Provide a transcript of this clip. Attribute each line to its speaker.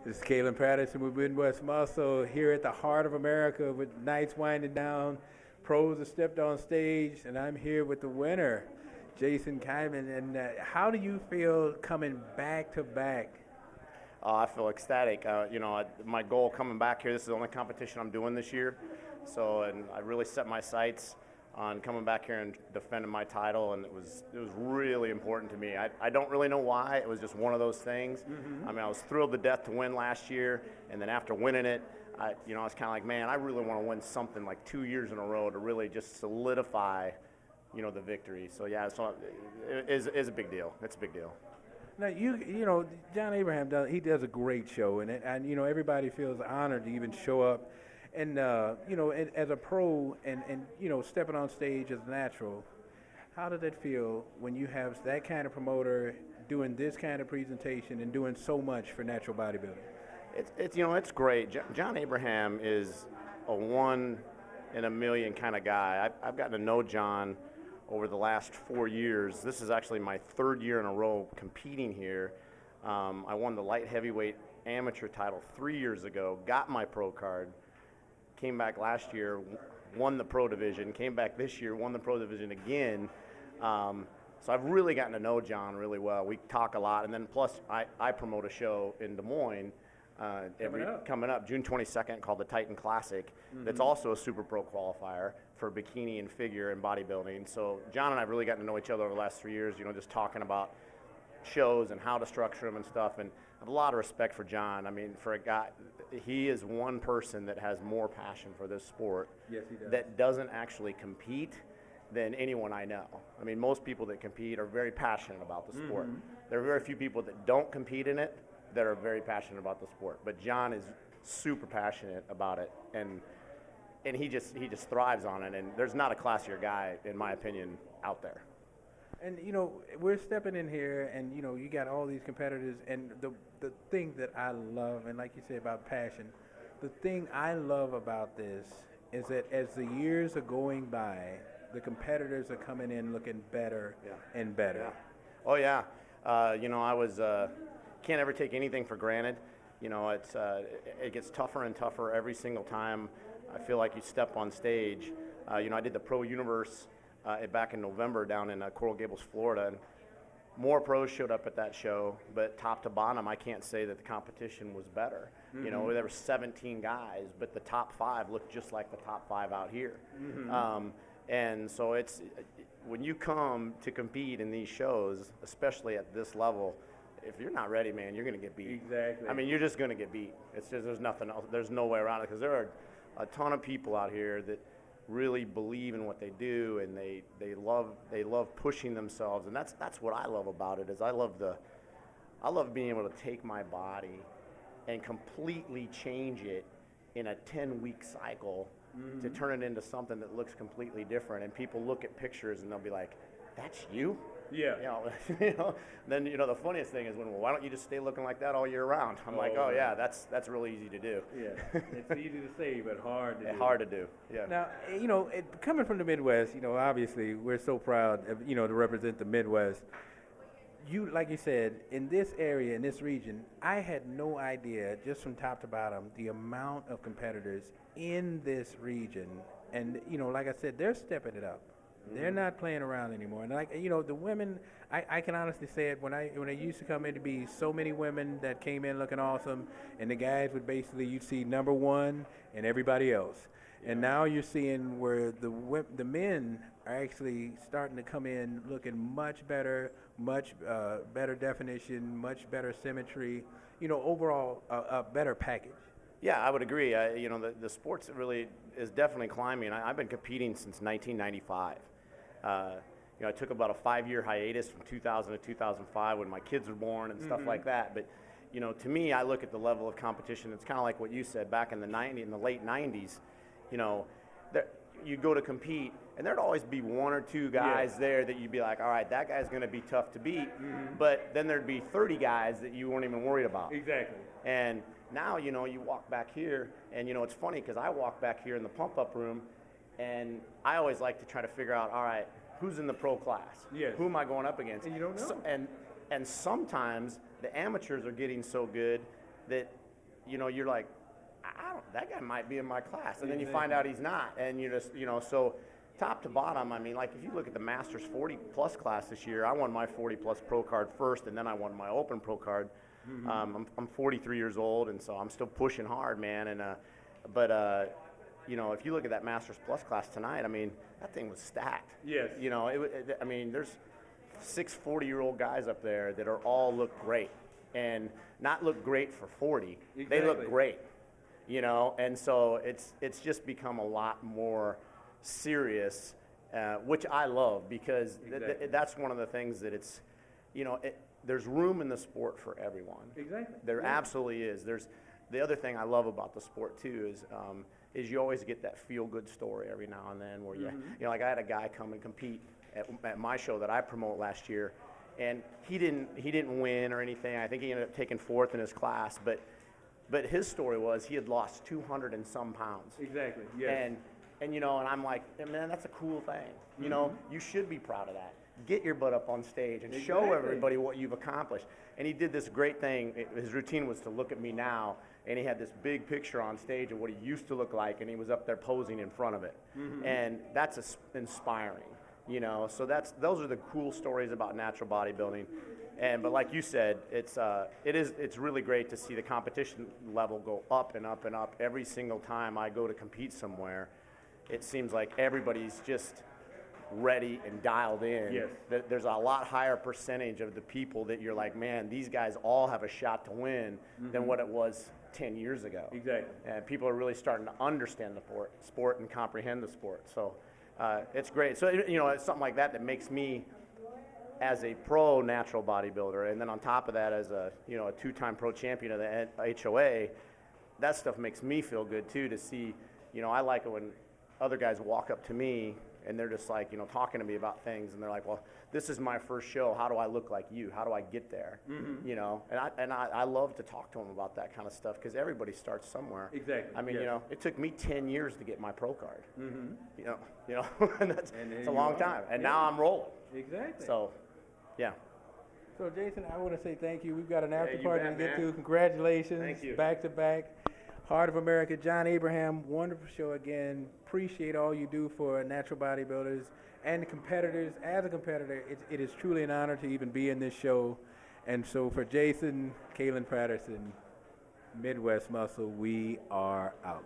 Speaker 1: This is Kalen Patterson with Midwest Muscle here at the heart of America with nights winding down. Pros have stepped on stage, and I'm here with the winner, Jason Kaiman. And how do you feel coming back to back?
Speaker 2: I feel ecstatic. My goal coming back here, this is the only competition I'm doing this year. And I really set my sights on coming back here and defending my title, and it was really important to me. I don't really know why. It was just one of those things. Mm-hmm. I mean, I was thrilled to death to win last year, and then after winning it, I was kind of like, man, I really want to win something like 2 years in a row to really just solidify, the victory. So yeah, it is a big deal. It's a big deal.
Speaker 1: Now John Abraham does a great show, and everybody feels honored to even show up. And, as a pro and stepping on stage as natural, how did it feel when you have that kind of promoter doing this kind of presentation and doing so much for natural bodybuilding?
Speaker 2: It's great. John Abraham is a one in a million kind of guy. I've gotten to know John over the last 4 years. This is actually my third year in a row competing here. I won the light heavyweight amateur title 3 years ago, got my pro card. Came back last year, won the pro division, came back this year, won the pro division again. So I've really gotten to know John really well. We talk a lot, and then plus I promote a show in Des Moines coming up June 22nd called the Titan Classic. Mm-hmm. That's also a super pro qualifier for bikini and figure and bodybuilding. So John and I have really gotten to know each other over the last 3 years, just talking about shows and how to structure them and stuff. And I have a lot of respect for John. I mean, for a guy, he is one person that has more passion for this sport.
Speaker 1: Yes, he does.
Speaker 2: That doesn't actually compete than anyone I know. I mean, most people that compete are very passionate about the sport. Mm-hmm. There are very few people that don't compete in it that are very passionate about the sport. But John is super passionate about it, and he just thrives on it. And there's not a classier guy, in my opinion, out there.
Speaker 1: And, we're stepping in here, and, you got all these competitors, and the thing that I love, and like you say about passion, the thing I love about this is that as the years are going by, the competitors are coming in looking better and better.
Speaker 2: Yeah. Oh, yeah. I was can't ever take anything for granted. It gets tougher and tougher every single time I feel like you step on stage. I did the Pro Universe back in November down in Coral Gables, Florida, and more pros showed up at that show, but top to bottom, I can't say that the competition was better. Mm-hmm. There were 17 guys, but the top 5 looked just like the top 5 out here. Mm-hmm. And so it's when you come to compete in these shows, especially at this level, if you're not ready, man, you're going to get beat.
Speaker 1: Exactly.
Speaker 2: I mean, you're just going to get beat. It's just there's nothing else. There's no way around it, because there are a ton of people out here that really believe in what they do, and they love pushing themselves, and that's what I love about it. Is I love being able to take my body and completely change it in a 10-week cycle. Mm-hmm. To turn it into something that looks completely different, and people look at pictures and they'll be like, "That's you?"
Speaker 1: Yeah.
Speaker 2: Then the funniest thing is why don't you just stay looking like that all year round? I'm like, oh yeah, that's really easy to do.
Speaker 1: Yeah, it's easy to say, but hard to do.
Speaker 2: Hard to do. Yeah.
Speaker 1: Now, coming from the Midwest, obviously we're so proud of, to represent the Midwest. Like you said, in this area, in this region, I had no idea, just from top to bottom, the amount of competitors in this region. And, like I said, they're stepping it up. Mm-hmm. They're not playing around anymore. And the women, I can honestly say it, when I used to come in to be so many women that came in looking awesome, and the guys would basically, you'd see number one and everybody else. And now you're seeing where the men are actually starting to come in looking much better, much better definition, much better symmetry, overall a better package.
Speaker 2: Yeah, I would agree. The sports really is definitely climbing. I've been competing since 1995. I took about a 5-year hiatus from 2000 to 2005 when my kids were born and stuff like that. But to me, I look at the level of competition. It's kind of like what you said back in the late 90s. You go to compete, and there'd always be one or two guys there that you'd be like, all right, that guy's going to be tough to beat. Mm-hmm. But then there'd be 30 guys that you weren't even worried about.
Speaker 1: Exactly.
Speaker 2: And now, you walk back here, and, it's funny because I walk back here in the pump-up room, and I always like to try to figure out, all right, who's in the pro class?
Speaker 1: Yes.
Speaker 2: Who am I going up against?
Speaker 1: And you don't know.
Speaker 2: And sometimes the amateurs are getting so good that you're like, that guy might be in my class, and then you find out he's not, and you just, so top to bottom, I mean, like if you look at the Masters 40 plus class this year, I won my 40 plus pro card first, and then I won my open pro card. I'm 43 years old, and so I'm still pushing hard, man. And but if you look at that Masters plus class tonight, I mean, that thing was stacked.
Speaker 1: Yes.
Speaker 2: I mean, there's 6 40-year-old guys up there that all look great, and not look great for 40.
Speaker 1: Exactly.
Speaker 2: They look great, and so it's just become a lot more serious, which I love, because that's one of the things that it's, there's room in the sport for everyone.
Speaker 1: Exactly.
Speaker 2: There absolutely is. There's the other thing I love about the sport too is you always get that feel-good story every now and then where like I had a guy come and compete at my show that I promote last year, and he didn't win or anything. I think he ended up taking 4th in his class, but his story was he had lost 200 and some pounds.
Speaker 1: Exactly. Yes.
Speaker 2: And and I'm like, man, that's a cool thing. You should be proud of that. Get your butt up on stage and show everybody what you've accomplished. And he did this great thing. His routine was to look at me now, and he had this big picture on stage of what he used to look like, and he was up there posing in front of it. And that's inspiring, So those are the cool stories about natural bodybuilding. But like you said, it's really great to see the competition level go up and up and up every single time I go to compete somewhere. It seems like everybody's just ready and dialed in.
Speaker 1: Yes.
Speaker 2: There's a lot higher percentage of the people that you're like, man, these guys all have a shot to win than what it was 10 years ago.
Speaker 1: Exactly.
Speaker 2: And people are really starting to understand the sport and comprehend the sport. So it's great. So, it's something like that makes me, as a pro natural bodybuilder, and then on top of that as a 2-time pro champion of the HOA, that stuff makes me feel good too, to see, I like it when other guys walk up to me and they're just like, talking to me about things, and they're like, well, this is my first show. How do I look like you? How do I get there? And I love to talk to them about that kind of stuff, because everybody starts somewhere.
Speaker 1: Exactly.
Speaker 2: I mean, it took me 10 years to get my pro card. And it's a long time. And now I'm rolling.
Speaker 1: Exactly.
Speaker 2: So, yeah.
Speaker 1: So, Jason, I want to say thank you. We've got an after
Speaker 2: you
Speaker 1: party
Speaker 2: bet,
Speaker 1: to get
Speaker 2: man.
Speaker 1: to. Congratulations.
Speaker 2: Thank you.
Speaker 1: Back to back. Heart of America, John Abraham, wonderful show again. Appreciate all you do for natural bodybuilders and the competitors. As a competitor, it is truly an honor to even be in this show. And so for Jason, Kailan Patterson, Midwest Muscle, we are out.